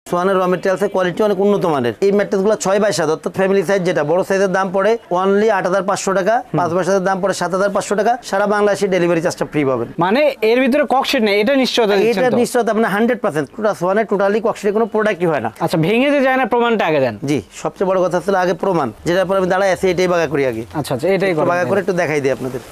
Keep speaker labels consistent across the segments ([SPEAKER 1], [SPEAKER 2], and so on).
[SPEAKER 1] সোয়ানের র মেটেরিয়ালসের কোয়ালিটি অনেক উন্নত মানের। এই ম্যাট্রেসগুলো 6x7 অর্থাৎ ফ্যামিলি সাইজ, যেটা বড় সাইজের দাম পড়ে অনলি 8,500 টাকা, 5x7 দাম পড়ে 7,500 টাকা। সারা বাংলাদেশে ডেলিভারি চার্জটা ফ্রি পাবেন।
[SPEAKER 2] মানে এর ভিতরে ককশিট নেই, এটা নিশ্চয়তা দিচ্ছেন?
[SPEAKER 1] এটা নিশ্চয়তা আপনার 100%। সোয়ানের টোটালি ককশিটের কোনো প্রোডাক্টই হয় না।
[SPEAKER 2] আচ্ছা, ভেঙে যে যায় না, প্রমাণটা আগে দেন।
[SPEAKER 1] জি, সবচেয়ে বড় কথা হচ্ছে আগে প্রমাণ, যেটার পর আমি দাঁড়ায় আছি এটাই বাঁকা করি আগে।
[SPEAKER 2] আচ্ছা আচ্ছা, এটাই
[SPEAKER 1] বাঁকা করে একটু দেখাই দিই আপনাদের।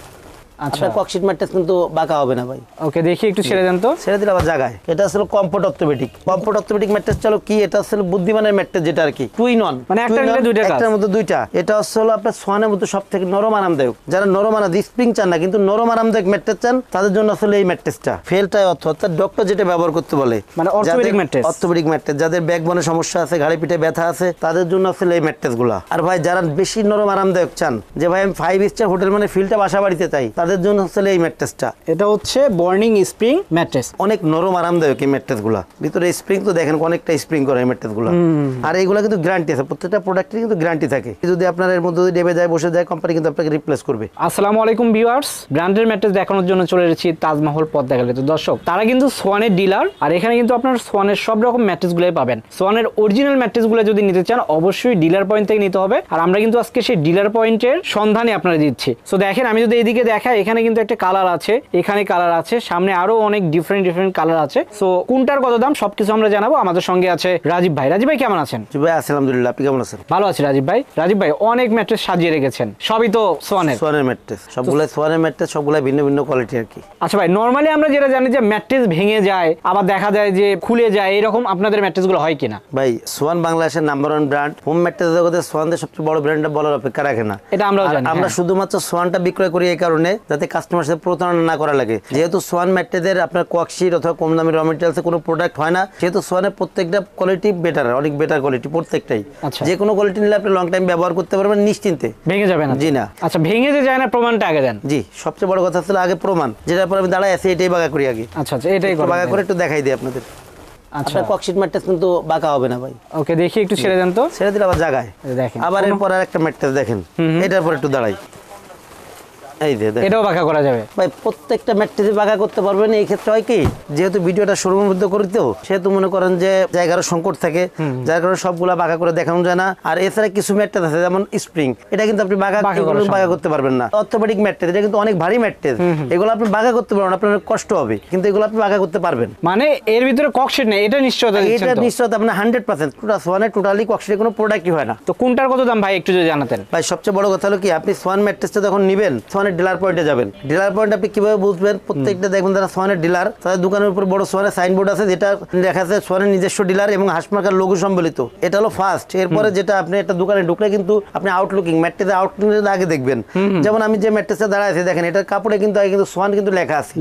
[SPEAKER 2] আচ্ছা,
[SPEAKER 1] ককশিট ম্যাট্রেস কিন্তু বাঁকা হবে না ভাই।
[SPEAKER 2] ওকে, দেখি একটু ছেড়ে দেন তো।
[SPEAKER 1] ছেড়ে দিলে আবার জায়গায়। এটা আসলে comfort orthopaedic. Comfort orthopaedic mattress চলো কি, এটা আসলে বুদ্ধিমানের ম্যাট্রেস, যেটা আর কি টু ইন ওয়ান,
[SPEAKER 2] মানে একটার মধ্যে দুইটা কাজ,
[SPEAKER 1] একটার মধ্যে দুইটা। এটা আসলে আপনার সোয়ানের মধ্যে সবথেকে নরম আরামদায়ক। যারা নরম আরামদায়ক স্প্রিং চান না কিন্তু নরম আরামদায়ক ম্যাট্রেস চান, তাদের জন্য আসলে এই ম্যাট্রেসটা ফেলটাই অর্থাৎ ডক্টর যেটা ব্যবহার করতে বলে,
[SPEAKER 2] মানে অর্থোপেডিক ম্যাট্রেস।
[SPEAKER 1] অর্থোপেডিক ম্যাট্রেস যাদের ব্যাকবোনে সমস্যা আছে, ঘাড়ে পিঠে ব্যথা আছে, তাদের জন্য আসলে এই ম্যাট্রেসগুলো। আর ভাই যারা বেশি নরম আরামদায়ক চান, যে ভাই আমি 5 স্টার হোটেল মানে ফিলটা বাসা বাড়িতে চাই, তাদের জন্য আসলে এই ম্যাট্রেসটা।
[SPEAKER 2] এটা হচ্ছে বর্নিং স্প্রিং ম্যাট্রেস,
[SPEAKER 1] অনেক নরম আরামদায়ক এই ম্যাট্রেসগুলো। ভিতরে স্প্রিং তো দেখেন অনেকটা স্প্রিং করে এই ম্যাট্রেসগুলো। আর এইগুলো কিন্তু গ্যারান্টি আছে, প্রত্যেকটা প্রোডাক্টের কিন্তু গ্যারান্টি থাকে। যদি আপনার এর মধ্যে ডেবে যায়, বসে যায়, কোম্পানি কিন্তু আপনাকে রিপ্লেস করবে।
[SPEAKER 2] আসসালামু আলাইকুম ভিউয়ার্স, ব্র্যান্ডের ম্যাট্রেস দেখানোর জন্য চলে এসেছি তাজমহল পদ্মা গ্যালারিতে। দর্শক, তারা কিন্তু সোয়ানের ডিলার, আর এখানে কিন্তু আপনার সোয়ানের সব রকম ম্যাট্রেসগুলোই পাবেন। সোয়ানের অরিজিনাল ম্যাট্রেসগুলো যদি নিতে চান, অবশ্যই ডিলার পয়েন্ট থেকে নিতে হবে। আর আমরা কিন্তু আজকে সেই ডিলার পয়েন্টের সন্ধানে আপনারা দিচ্ছি। সো দেখেন, আমি যদি এইদিকে দেখাই, এখানে কিন্তু একটা কালার আছে, এখানে কালার আছে, সামনে আরো অনেক ডিফারেন্ট কালার আছে। সো কোনটার কত দাম সবকিছু আমরা জানাবো। আমাদের সঙ্গে আছে রাজীব ভাই। রাজীব ভাই কেমন আছেন?
[SPEAKER 1] জি ভাই, আলহামদুলিল্লাহ, আপনি কেমন আছেন?
[SPEAKER 2] ভালো আছি রাজীব ভাই। রাজীব ভাই, অনেক ম্যাট্রেস সাজিয়ে রেখেছেন, সবই তো সোয়ানের
[SPEAKER 1] ম্যাট্রেস, সবগুলো সোয়ানের ম্যাট্রেস, সবগুলো ভিন্ন ভিন্ন কোয়ালিটি আর কি।
[SPEAKER 2] আচ্ছা ভাই, নরমালি আমরা যেটা জানি যে ম্যাট্রেস ভেঙে যায়, আবার দেখা যায় যে খুলে যায়, এরকম আপনাদের ম্যাট্রেসগুলো হয় কিনা?
[SPEAKER 1] ভাই, সোয়ান বাংলাদেশের নাম্বার 1 ব্র্যান্ড। হোম ম্যাট্রেস জগতে সোয়ানদের সবচেয়ে বড় ব্র্যান্ডটা বলার অপেক্ষা রাখে না,
[SPEAKER 2] এটা আমরাও জানি।
[SPEAKER 1] আমরা শুধুমাত্র সোয়ানটা বিক্রয় করি এই কারণে, যাতে কাস্টমার সাথে প্রতারণা না করা লাগে। যেহেতু সোয়ান ম্যাট্রেসের আপনার ককশিট অথবা কম দামি র মেটেরিয়ালসে কোনো প্রোডাক্ট হয় না, সেহেতু সোয়ানের প্রত্যেকটা কোয়ালিটি বেটার, অনেক বেটার কোয়ালিটি প্রত্যেকটাই। যে কোনো কোয়ালিটি নিলে আপনি লং টাইম ব্যবহার করতে পারবেন নিশ্চিন্তে,
[SPEAKER 2] ভেঙে যাবে না। জি না। আচ্ছা, ভেঙে যে যায় না, প্রমাণটা আগে দেন।
[SPEAKER 1] জি, সবচেয়ে বড় কথা হচ্ছে আগে প্রমাণ, যেটার পর আমি দাঁড়ায় আছি এটাই বাঁকা করি আগে।
[SPEAKER 2] আচ্ছা আচ্ছা, এটাই
[SPEAKER 1] বাঁকা করে একটু দেখাই দিই আপনাদের।
[SPEAKER 2] আচ্ছা,
[SPEAKER 1] ককশিট ম্যাট্রেস কিন্তু বাঁকা হবে না ভাই।
[SPEAKER 2] ওকে, দেখি একটু ছেড়ে দেন তো।
[SPEAKER 1] ছেড়ে দিলে আবার জায়গায়।
[SPEAKER 2] দেখেন,
[SPEAKER 1] আবার এরপর আর একটা ম্যাট্রেস দেখেন, এটার পর একটু দাঁড়াই, এই যে
[SPEAKER 2] এটাও বাঁকা করা যাবে
[SPEAKER 1] ভাই। প্রত্যেকটা ম্যাট্রেসে বাঁকা করতে পারবেন। এই ক্ষেত্রে হয় কি, যেহেতু ভিডিওটা শোরুমের মধ্যে করি তো, সেহেতু মনে করেন যে জায়গার সংকট থাকে, যার কারণে সবগুলা বাঁকা করে দেখানো যায় না। আর এছাড়া কিছু ম্যাট্রেস আছে যেমন স্প্রিং, এটা কিন্তু আপনি বাঁকা করতে পারবেন না। অর্থোপেডিক ম্যাট্রেস, এটা কিন্তু অনেক ভারী ম্যাট্রেস, এগুলো আপনি বাঁকা করতে পারবেন, আপনার অনেক কষ্ট হবে, কিন্তু এগুলো আপনি বাঁকা করতে পারবেন।
[SPEAKER 2] মানে এর ভিতরে ককশিট নেই, এটা নিশ্চয়তা দিচ্ছেন?
[SPEAKER 1] এটা নিশ্চয়তা আপনার 100%। সোয়ানের টোটালি ককশিটের কোনো প্রোডাক্টই হয় না।
[SPEAKER 2] তো কোনটার কত দাম ভাই একটু যদি জানাতেন?
[SPEAKER 1] ভাই, সবচেয়ে বড় কথা হলো কি, আপনি সোয়ান ম্যাট্রেসটা যখন নেবেন, সোয়ানের ডিলার পয়েন্টে যাবেন। ডিলার পয়েন্ট আপনি কিভাবে বুঝবেন? প্রত্যেকটা দেখবেন যারা সোয়ানের ডিলার, তাদের দোকানের উপর বড় সোয়ানের সাইনবোর্ড আছে, যেটা দেখা যাচ্ছে সোয়ানের নিজস্ব ডিলার এবং হাসমার্কার লোগো সম্বলিত। এটা হলো ফার্স্ট। এরপরে যেটা আপনি একটা দোকানে ঢুকলে কিন্তু আপনি আউটলুকিং ম্যাট্রেসের আউটলুকিং আগে দেখবেন। যেমন আমি যে ম্যাট্রেসে দাঁড়ায় আছি দেখেন, এটার কাপড়ে কিন্তু আগে কিন্তু সোয়ান কিন্তু লেখা আছে,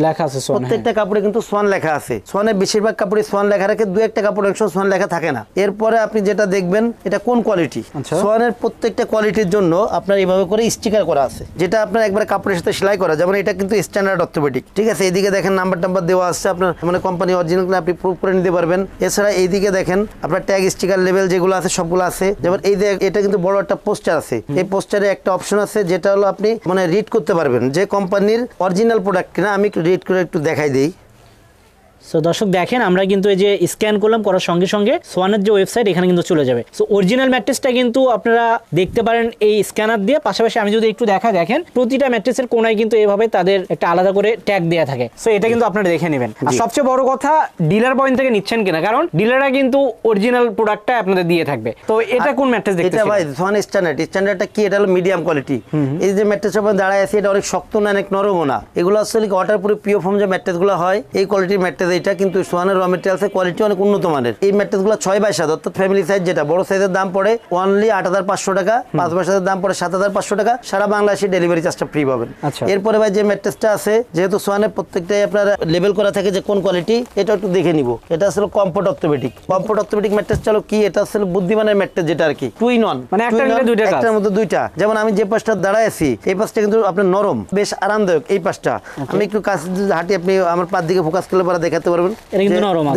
[SPEAKER 1] প্রত্যেকটা কাপড়ে কিন্তু সোয়ান লেখা আছে। সোয়ানের বেশিরভাগ কাপড়ে সোয়ান লেখা রাখে, দু একটা কাপড় অংশ সোয়ান লেখা থাকে না। এরপরে আপনি যেটা দেখবেন, এটা কোন কোয়ালিটি। সোয়ানের প্রত্যেকটা কোয়ালিটির জন্য আপনার এইভাবে করে স্টিকার করা আছে, যেটা আপনার একবার কাপড়ের সাথে সেলাই করা। যেমন এটা কিন্তু স্ট্যান্ডার্ড অর্থোপেডিক, ঠিক আছে। এইদিকে দেখেন নাম্বার দেওয়া আছে, আপনার মানে কোম্পানি অরিজিনাল আপনি প্রুফ করে নিতে পারবেন। এছাড়া এইদিকে দেখেন আপনার ট্যাগ স্টিকার লেভেল যেগুলো আছে সবগুলো আছে। যেমন এই যে এটা কিন্তু বড় একটা পোস্টার আছে, এই পোস্টারে একটা অপশন আছে যেটা হলো আপনি মানে রিড করতে পারবেন যে কোম্পানির অরিজিনাল প্রোডাক্ট কিনা। আমি রিড করে একটু দেখাই দিই।
[SPEAKER 2] সো দর্শক দেখেন, আমরা কিন্তু এই যে স্ক্যান করলাম, করার সঙ্গে সঙ্গে সোয়ানের যে ওয়েবসাইট এখানে কিন্তু চলে যাবে। সো অরিজিনাল ম্যাট্রেসটা কিন্তু আপনারা দেখতে পারেন এই স্ক্যানার দিয়ে। পাশাপাশি আমি যদি একটু দেখেন, প্রতিটা ম্যাট্রেসের কোনায় কিন্তু এভাবে তাদের একটা আলাদা করে ট্যাগ দেওয়া থাকে। সো এটা কিন্তু আপনারা দেখে নেবেন। আর সবচেয়ে বড় কথা, ডিলার পয়েন্ট থেকে নিচ্ছেন কিনা, কারণ ডিলাররা কিন্তু অরিজিনাল প্রোডাক্টটা আপনাদের দিয়ে থাকবে। তো এটা কোন ম্যাট্রেস দেখতেছেন? এটা
[SPEAKER 1] ভাই সোয়ান স্ট্যান্ডার্ডটা কি, এটা হলো মিডিয়াম কোয়ালিটি। এই যে ম্যাট্রেসের উপর দাঁড়ায় আছে, এটা অনেক শক্ত না, অনেক নরমও না। এগুলো আসলে ওয়াটারপ্রুফ পিওর ফোম যে ম্যাট্রেসগুলো হয়, এই কোয়ালিটির ম্যাট্রেস এটা। কিন্তু সোয়ানের র মেটেরিয়ালসের কোয়ালিটি অনেক উন্নত মানের। এই ম্যাট্রেসগুলো 6x7 অর্থাৎ ফ্যামিলি সাইজ, যেটা বড় সাইজের দাম পড়ে অনলি 8,500 টাকা, 5x7 দাম পড়ে 7,500 টাকা। সারা বাংলাদেশে ডেলিভারি চার্জটা ফ্রি পাবেন। এরপরে ভাই যে ম্যাট্রেসটা আছে, যেহেতু সোয়ানের প্রত্যেকটাই আপনার লেবেল করা থাকে যে কোন কোয়ালিটি, এটা একটু দেখে নিব। এটা আসলে comfort orthopaedic. Comfort orthopaedic mattress চলো কি, এটা আসলে বুদ্ধিমানের ম্যাট্রেস, যেটা আর কি টু ইন ওয়ান,
[SPEAKER 2] মানে একটার
[SPEAKER 1] মধ্যে দুইটা। যেমন আমি যে পাশটা দাঁড়ায় আছি, এই পাশটা কিন্তু আপনার নরম, বেশ আরামদায়ক। এই পাশটা আমি একটু কাছে হাঁটি, আপনি আমার পাশ দিকে ফোকাস করলে পরে দেখাতে পারবেন,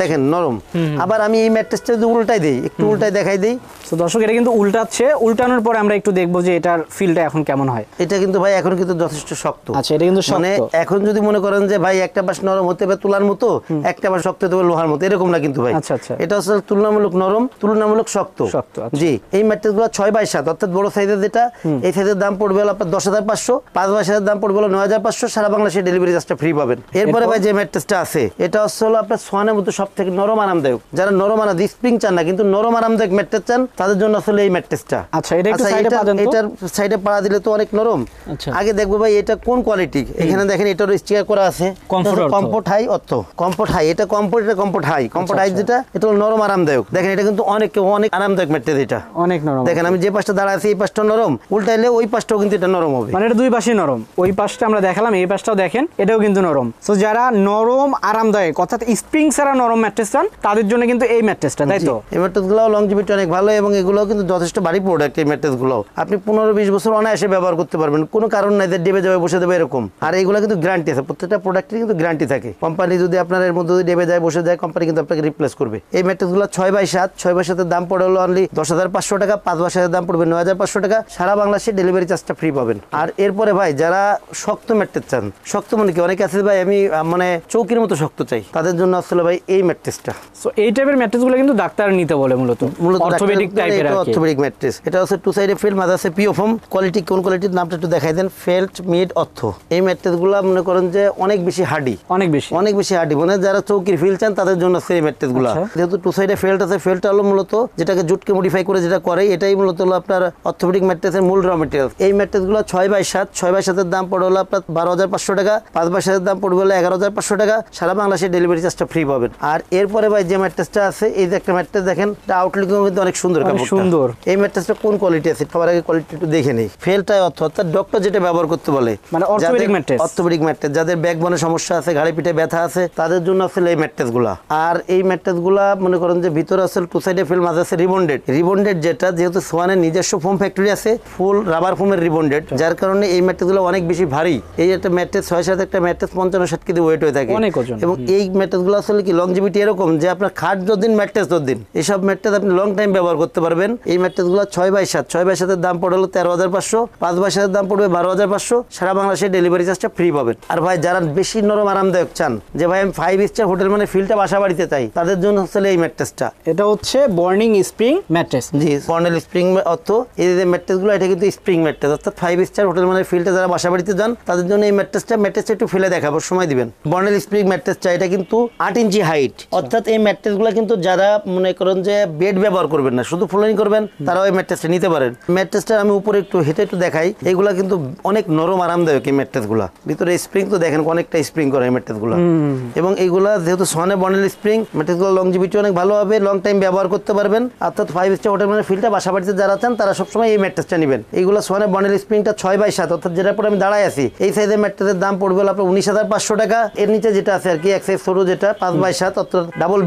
[SPEAKER 1] দেখেন নরম। আবার আমি এই ম্যাট্রেসটা যদি উল্টাই দিই, একটু উল্টাই দেখাই দিই,
[SPEAKER 2] তো দর্শক এটা কিন্তু উল্টাচ্ছে, উল্টানোর পরে আমরা একটু দেখবো যে এটার ফিলটা এখন কেমন হয়।
[SPEAKER 1] এটা কিন্তু ভাই এখন কিন্তু যথেষ্ট শক্ত।
[SPEAKER 2] আচ্ছা, এটা কিন্তু
[SPEAKER 1] মানে
[SPEAKER 2] শক্ত।
[SPEAKER 1] এখন যদি মনে করেন যে ভাই একটা পাশ নরম হতে হবে তুলার মতো, একটা পাশ শক্ত হতে হবে লোহার মতো, এরকম না কিন্তু ভাই।
[SPEAKER 2] আচ্ছা আচ্ছা,
[SPEAKER 1] এটা হচ্ছে তুলনামূলক নরম, তুলনামূলক শক্ত।
[SPEAKER 2] শক্ত, আচ্ছা।
[SPEAKER 1] জি, এই ম্যাট্রেস গুলো 6x7 অর্থাৎ বড় সাইজের যেটা, এই সাইজের দাম পড়বে হলো আপনার 10,500, 5x7 দাম পড়বে হলো 9,500, সারা বাংলাদেশে ডেলিভারি চার্জটা ফ্রি পাবেন। এরপরে ভাই যে ম্যাট্রেসটা আছে এটা হচ্ছে হলো আপনার সোয়ানের মধ্যে সব থেকে নরম আরামদায়ক। যারা নরম আরাম স্প্রিং চান না কিন্তু নরম আরামদায়ক ম্যাট্রেস চান তাদের জন্য আসলে এই ম্যাট্রেসটা।
[SPEAKER 2] আচ্ছা, এটা একটু সাইডে পা দেন তো।
[SPEAKER 1] এটার সাইডে পাড়া দিলে তো অনেক নরম।
[SPEAKER 2] আচ্ছা,
[SPEAKER 1] আগে দেখবো ভাই এটা কোন কোয়ালিটি। এখানে দেখেন এটার স্টিকার করা আছে কমফোর্ট হাই অর্থ কমফোর্ট হাই। এটা কমফোর্ট, এটা কমফোর্ট হাই। কমফোর্ট হাই যেটা এটা হলো নরম আরামদায়ক। দেখেন এটা কিন্তু অনেক অনেক আরামদায়ক ম্যাট্রেস। এটা
[SPEAKER 2] অনেক নরম।
[SPEAKER 1] দেখেন আমি যে পাশটা দাঁড়া আছি এই পাশটা নরম, উল্টাইলে ওই পাশটাও কিন্তু এটা নরম হবে।
[SPEAKER 2] মানে এটা দুই পাশই নরম। ওই পাশটা আমরা দেখালাম, এই পাশটাও দেখেন এটাও কিন্তু নরম। সো যারা নরম আরামদায়ক অর্থাৎ স্প্রিং ছাড়া নরম ম্যাট্রেস চান তাদের জন্য কিন্তু এই ম্যাট্রেসটা, তাই তো?
[SPEAKER 1] এই ম্যাট্রেসগুলো লংজিভিটি অনেক ভালো এবং এগুলো কিন্তু যথেষ্ট ভারী প্রোডাক্ট। এই ম্যাট্রেসগুলো আপনি 15-20 বছর অনায়াসে ব্যবহার করতে পারবেন, কোনো কারণ নাই যে ডেবে যাবে বসে দেবে এরকম। আর এইগুলো কিন্তু গ্যারান্টি আছে, প্রত্যেকটা প্রোডাক্টের কিন্তু গ্যারান্টি থাকে। কোম্পানি যদি আপনার এর মধ্যে ডেবে যায় বসে যায়, কোম্পানি কিন্তু আপনাকে রিপ্লেস করবে। এই ম্যাট্রেসগুলো 6x7, 6x7 দাম পড়ে হলো অনলি 10,500 টাকা, 5x7 দাম পড়বে 9,500 টাকা, সারা বাংলাদেশে ডেলিভারি চার্জটা ফ্রি পাবেন। আর এরপরে ভাই যারা শক্ত ম্যাট্রেস চান, শক্ত মানে কি অনেকে আছে ভাই আমি মানে চৌকির মতো শক্ত চাই, তাদের জন্য আসলে ভাই এই ম্যাট্রেসটা।
[SPEAKER 2] সো এই টাইপের ম্যাট্রেসগুলো কিন্তু ডাক্তার নিতে বলে মূলত অর্থোপেডিক টাইপের আর কি।
[SPEAKER 1] Orthopaedic mattress. এটা হচ্ছে টু সাইডে ফিল্ড, মাঝে আছে পিও ফোম। কোয়ালিটি কোন কোয়ালিটির নামটা একটু দেখাই দেন। ফেল্ট মিড অর্থ। এই ম্যাট্রেসগুলো মনে করেন যে অনেক বেশি হার্ডি,
[SPEAKER 2] অনেক বেশি
[SPEAKER 1] হার্ডি। মানে যারা চৌকির ফিল চান তাদের জন্য সেই ম্যাট্রেসগুলো। যেহেতু টু সাইডে ফেল্ট আছে, ফেল্টটা হলো মূলত যেটাকে জুটকে মডিফাই করে যেটা করে, এটাই মূলত হলো আপনার অর্থোপেডিক ম্যাট্রেসের মূল র মেটেরিয়াল। এই ম্যাট্রেসগুলো 6x7, 6x7 দাম পড়ে হলো আপনার 12,500 টাকা, 5x7 দাম পড়বে হলো 11,500 টাকা, সারা বাংলাদেশে ডেলিভারি চার্জটা ফ্রি পাবেন। আর এরপরে ভাই যে ম্যাট্রেসটা আছে, এই যে একটা ম্যাট্রেস দেখেন, এটা আউটলুকিং কিন্তু অনেক সুন্দর,
[SPEAKER 2] সুন্দর।
[SPEAKER 1] এই ম্যাট্রেসটা কোন কোয়ালিটি আছে সবার আগে কোয়ালিটি একটু দেখে নেই। ফেলটাই অর্থাৎ ডক্টর যেটা ব্যবহার করতে বলে,
[SPEAKER 2] মানে অর্থোপেডিক ম্যাট্রেস।
[SPEAKER 1] অর্থোপেডিক ম্যাট্রেস যাদের ব্যাকবোনে সমস্যা আছে, ঘাড়ে পিঠে ব্যথা আছে, তাদের জন্য আসলে এই ম্যাট্রেসগুলা। আর এই ম্যাট্রেসগুলা মনে করেন যে ভিতরে আছে টু সাইডে ফিল, মাঝে আছে রিবন্ডেড। রিবন্ডেড যেটা যেহেতু সোয়ানের নিজস্ব ফোম ফ্যাক্টরি আছে, ফুল রাবার ফোমের রিবন্ডেড, যার কারণে এই ম্যাট্রেসগুলো অনেক বেশি ভারী। এই একটা ম্যাট্রেস 6/7 একটা ম্যাট্রেস 55-60 কেজি ওয়েট হয়ে থাকে,
[SPEAKER 2] অনেক ওজন।
[SPEAKER 1] এবং এই ম্যাট্রেসগুলো আসলে কি লংজিভিটি এরকম যে আপনার খাট যতদিন ম্যাট্রেস ততদিন, এইসব ম্যাট্রেস আপনি লং টাইম ব্যবহার করতে পারবেন। এই ম্যাট্রেসগুলো 6x7, 6x7 এর দাম পড়ে হলো 13,500, 5x7 এর দাম পড়বে 12,500, সারা বাংলাদেশে ডেলিভারি চার্জটা ফ্রি পাবেন। আর ভাই যারা বেশি নরম আরামদায়ক চান, যে ভাই আমি 5 স্টার হোটেল মানে ফিলটা বাসা বাড়িতে চাই, তাদের জন্য আসলে এই ম্যাট্রেসটা।
[SPEAKER 2] এটা হচ্ছে বর্নিং স্প্রিং ম্যাট্রেস।
[SPEAKER 1] জি, বর্নেল স্প্রিং অর্থ এই যে ম্যাট্রেসগুলো, এটা কিন্তু স্প্রিং ম্যাট্রেস, অর্থাৎ 5 স্টার হোটেল মানে ফিলটা যারা বাসা বাড়িতে যান তাদের জন্য এই ম্যাট্রেসটা একটু ফেলে দেখাবো, সময় দিবেন। বর্নেল স্প্রিং ম্যাট্রেসটা এটা কিন্তু 8 ইঞ্চি হাইট, অর্থাৎ এই ম্যাট্রেসগুলো কিন্তু যারা মনে করেন যে বেড ব্যবহার করবেন না, শুধু ফ্লোরিং করবেন, তারাও এই ম্যাট্রেসটা নিতে পারেন। ম্যাট্রেসটা আমি উপরে একটু হেঁটে একটু দেখাই। এইগুলা কিন্তু অনেক নরম আরামদায়ক এই ম্যাট্রেসগুলো। ভিতরে স্প্রিং তো দেখেন অনেকটা স্প্রিং করে এই ম্যাট্রেসগুলো, এবং এইগুলা যেহেতু সোয়ানে বর্নেল স্প্রিং, ম্যাট্রেসগুলো লংজিভিটি অনেক ভালো হবে, লং টাইম ব্যবহার করতে পারবেন। অর্থাৎ 5 স্টার হোটেল মানে ফিলটা বাসা বাড়িতে যারা চান তারা সবসময় এই ম্যাট্রেসটা নেবেন। এইগুলো সোয়ানে বর্নেল স্প্রিংটা 6x7, অর্থাৎ যেটার পরে আমি দাঁড়ায় আছি, এই সাইজের ম্যাট্রেসের দাম পড়বে আপনার 19,500 টাকা। এর নিচে যেটা আছে আর কি এক সাইজ ছোট যেটা 5x7, অর্থাৎ ডাবল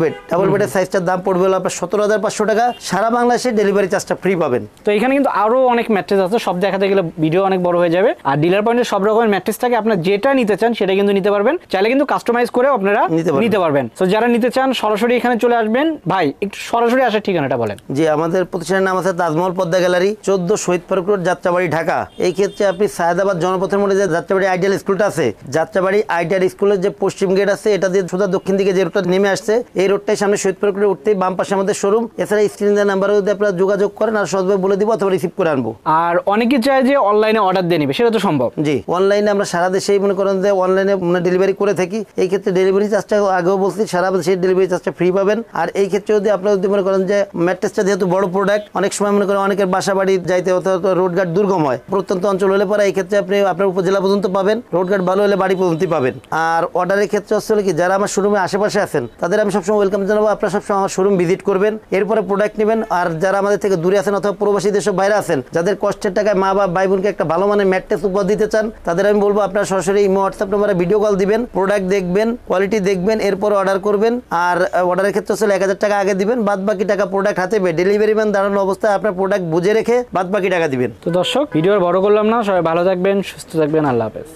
[SPEAKER 1] বেডের সাইজটার দাম পড়বে আপনার 17,500 টাকা, সারা বাংলাদেশে ডেলিভারি চার্জটা ফ্রি পাবেন।
[SPEAKER 2] তো এখানে কিন্তু আরো অনেক ম্যাট্রেস আছে, সব দেখাতে গেলে ভিডিও অনেক বড় হয়ে যাবে। আর ডিলার পয়েন্টে সব রকমের ম্যাট্রেস থাকে, আপনারা যেটা নিতে চান সেটা কিন্তু নিতে পারবেন, চাইলে কিন্তু কাস্টমাইজ করে আপনারা নিতে পারবেন। তো যারা নিতে চান সরাসরি এখানে চলে আসবেন। ভাই একটু সরাসরি আসার ঠিকানাটা বলেন।
[SPEAKER 1] জি, আমাদের প্রতিষ্ঠানের নাম আছে তাজমহল পদ্মা গ্যালারি, 14 শহীদ ফারুক রোড, যাত্রাবাড়ি, ঢাকা। এই ক্ষেত্রে আপনি সায়দাবাদ জনপথের মধ্যে যে যাত্রাবাড়ি আইডিয়াল স্কুলটা আছে, যাত্রাবাড়ি আইডিয়াল স্কুলের যে পশ্চিম গেট আছে, এটা দিয়ে সোজা দক্ষিণ দিকে যে রোডটা নেমে আসছে, এই রোডটাই সামনে শহীদ ফারুক রোডে উঠতেই বাম পাশে আমাদের শোরুম। এছাড়া স্ক্রিনের নাম্বারে যদি আপনারা যোগাযোগ করেন আর সহজভাবে বলে দিব অথবা রিসিভ করে আনবো।
[SPEAKER 2] আর অনেকে চায় যে অনলাইনে অর্ডার দিয়ে নিবে, সেটা তো সম্ভব?
[SPEAKER 1] জি, অনলাইনে আমরা সারা দেশেই মনে করেন যে অনলাইনে ডেলিভারি করে থাকি। এই ক্ষেত্রে ডেলিভারি চার্জটা আগেও বলছি, সারা দেশে ডেলিভারি চার্জটা ফ্রি পাবেন। আর এই ক্ষেত্রে যদি আপনারা যদি মনে করেন যে ম্যাট্রেসটা যেহেতু বড় প্রোডাক্ট, অনেক সময় মনে করেন অনেকের বাসা বাড়ি যাইতে অথবা রোডঘাট দুর্গম হয়, প্রত্যন্ত অঞ্চল হলে পরে এই ক্ষেত্রে আপনি আপনার উপজেলা পর্যন্ত পাবেন, রোডঘাট ভালো হলে বাড়ি পর্যন্ত পাবেন। আর অর্ডারের ক্ষেত্রে আসলে কি যারা আমার শোরুমে আশেপাশে আছেন তাদের আমি সবসময় ওয়েলকাম জানাবো, আপনারা সবসময় আমার শোরুম ভিজিট করবেন, এরপরে প্রোডাক্ট নেবেন। আর যারা আমাদের থেকে দূরে আছেন অথবা প্রবাসী দেশের বাইরে আছেন, যাদের কষ্টের টাকায় মা বাবা ভাই বোনকে একটা ভালো মানের ম্যাট্রেস উপহার দিতে চান, তাদের আমি বলবো আপনারা সরাসরি ইমো হোয়াটসঅ্যাপ নাম্বারে ভিডিও কল দিবেন, প্রোডাক্ট দেখবেন, কোয়ালিটি দেখবেন, এরপর অর্ডার করবেন। আর অর্ডারের ক্ষেত্রে আসলে 1,000 টাকা আগে দিবেন, বাদ বাকি টাকা প্রোডাক্ট হাতে পেয়ে ডেলিভারি ম্যান দাঁড়ানো অবস্থায় আপনার প্রোডাক্ট বুঝে রেখে বাদ বাকি টাকা দিবেন।
[SPEAKER 2] তো দর্শক ভিডিও বড় করলাম না, সবাই ভালো থাকবেন, সুস্থ থাকবেন, আল্লাহ হাফেজ।